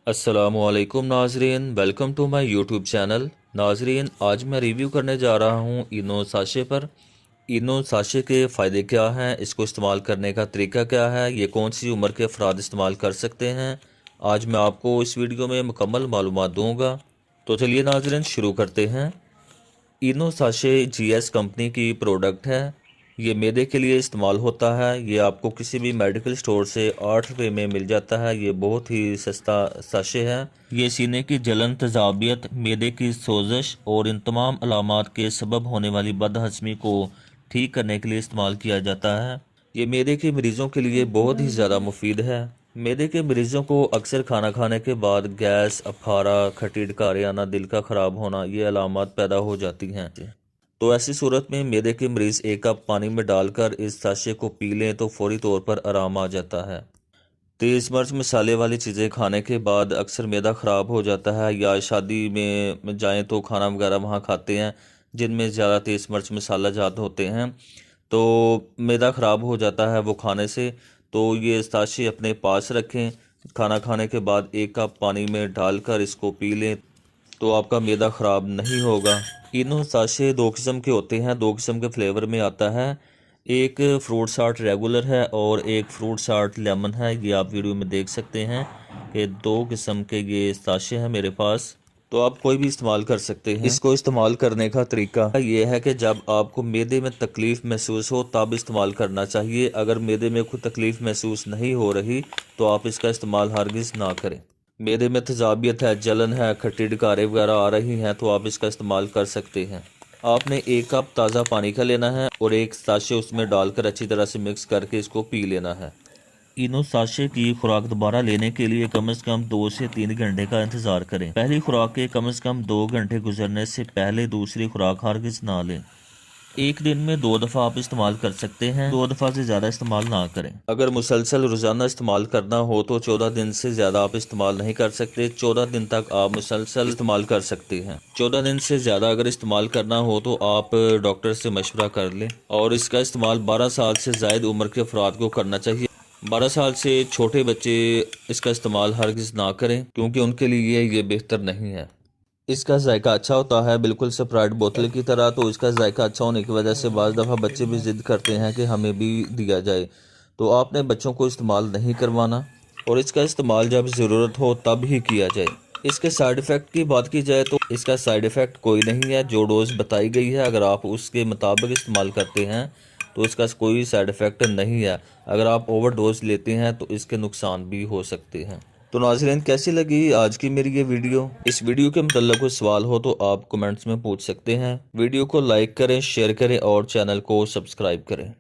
अस्सलामुअलैकुम नाजरीन, welcome to my YouTube channel. नाजरीन, आज मैं रिव्यू करने जा रहा हूँ इनो साशे पर। इनो साशे के फ़ायदे क्या हैं, इसको इस्तेमाल करने का तरीका क्या है, ये कौन सी उम्र के अफराद इस्तेमाल कर सकते हैं, आज मैं आपको इस वीडियो में मुकम्मल मालूमात दूँगा। तो चलिए नाजरीन शुरू करते हैं। इनो साशे जीएस कंपनी की प्रोडक्ट है। ये मैदे के लिए इस्तेमाल होता है। ये आपको किसी भी मेडिकल स्टोर से 8 रुपये में मिल जाता है। ये बहुत ही सस्ता साशे है। ये सीने की जलन, तेजाबियत, मैदे की सोजश और इन तमाम अलामात के सबब होने वाली बदहज़मी को ठीक करने के लिए इस्तेमाल किया जाता है। ये मैदे के मरीज़ों के लिए बहुत ही ज़्यादा मुफीद है। मैदे के मरीज़ों को अक्सर खाना खाने के बाद गैस, अफारा, खट्टी डकारी आना, दिल का ख़राब होना, ये अलामात पैदा हो जाती हैं। तो ऐसी सूरत में मैदे के मरीज़ 1 कप पानी में डालकर इस साशे को पी लें तो फौरी तौर पर आराम आ जाता है। तेज़ मिर्च मसाले वाली चीज़ें खाने के बाद अक्सर मैदा ख़राब हो जाता है, या शादी में जाएं तो खाना वगैरह वहाँ खाते हैं जिनमें ज़्यादा तेज़ मिर्च मसाला जात होते हैं, तो मैदा ख़राब हो जाता है वो खाने से। तो ये साशे अपने पास रखें, खाना खाने के बाद 1 कप पानी में डालकर इसको पी लें तो आपका मैदा ख़राब नहीं होगा। इनो साशे 2 किस्म के होते हैं, 2 किस्म के फ्लेवर में आता है। एक फ्रूट साल्ट रेगुलर है और एक फ्रूट साल्ट लेमन है। ये आप वीडियो में देख सकते हैं कि 2 किस्म के ये साशे हैं मेरे पास। तो आप कोई भी इस्तेमाल कर सकते हैं। इसको इस्तेमाल करने का तरीका ये है कि जब आपको मैदे में तकलीफ़ महसूस हो तब इस्तेमाल करना चाहिए। अगर मैदे में कोई तकलीफ़ महसूस नहीं हो रही तो आप इसका इस्तेमाल हरगिज़ ना करें। मैदे में तेजाबियत है, जलन है, खट्टी डकारें वगैरह आ रही हैं तो आप इसका इस्तेमाल कर सकते हैं। आपने 1 कप ताज़ा पानी का लेना है और एक साशे उसमें डालकर अच्छी तरह से मिक्स करके इसको पी लेना है। इनो साशे की खुराक दोबारा लेने के लिए कम से कम 2 से 3 घंटे का इंतज़ार करें। पहली खुराक के कम से कम 2 घंटे गुजरने से पहले दूसरी खुराक हरगिज़ ना लें। एक दिन में 2 दफ़ा आप इस्तेमाल कर सकते हैं, 2 दफ़ा से ज़्यादा इस्तेमाल ना करें। अगर मुसलसल रोज़ाना इस्तेमाल करना हो तो 14 दिन से ज़्यादा आप इस्तेमाल नहीं कर सकते। 14 दिन तक आप मुसलसल इस्तेमाल कर सकते हैं। 14 दिन से ज़्यादा अगर इस्तेमाल करना हो तो आप डॉक्टर से मशवरा कर लें। और इसका इस्तेमाल 12 साल से ज़ायद उम्र के अफराद को करना चाहिए। 12 साल से छोटे बच्चे इसका इस्तेमाल हरगिज़ ना करें क्योंकि उनके लिए ये बेहतर नहीं है। इसका जायका अच्छा होता है, बिल्कुल स्प्राइट बोतल की तरह। तो इसका जायका अच्छा होने की वजह से बाज़ दफ़ा बच्चे भी ज़िद करते हैं कि हमें भी दिया जाए। तो आपने बच्चों को इस्तेमाल नहीं करवाना और इसका इस्तेमाल जब ज़रूरत हो तब ही किया जाए। इसके साइड इफ़ेक्ट की बात की जाए तो इसका साइड इफ़ेक्ट कोई नहीं है। जो डोज़ बताई गई है अगर आप उसके मुताबिक इस्तेमाल करते हैं तो इसका कोई साइड इफ़ेक्ट नहीं है। अगर आप ओवर डोज लेते हैं तो इसके नुकसान भी हो सकते हैं। तो नाज़रीन, कैसी लगी आज की मेरी ये वीडियो? इस वीडियो के मतलब कोई सवाल हो तो आप कमेंट्स में पूछ सकते हैं। वीडियो को लाइक करें, शेयर करें और चैनल को सब्सक्राइब करें।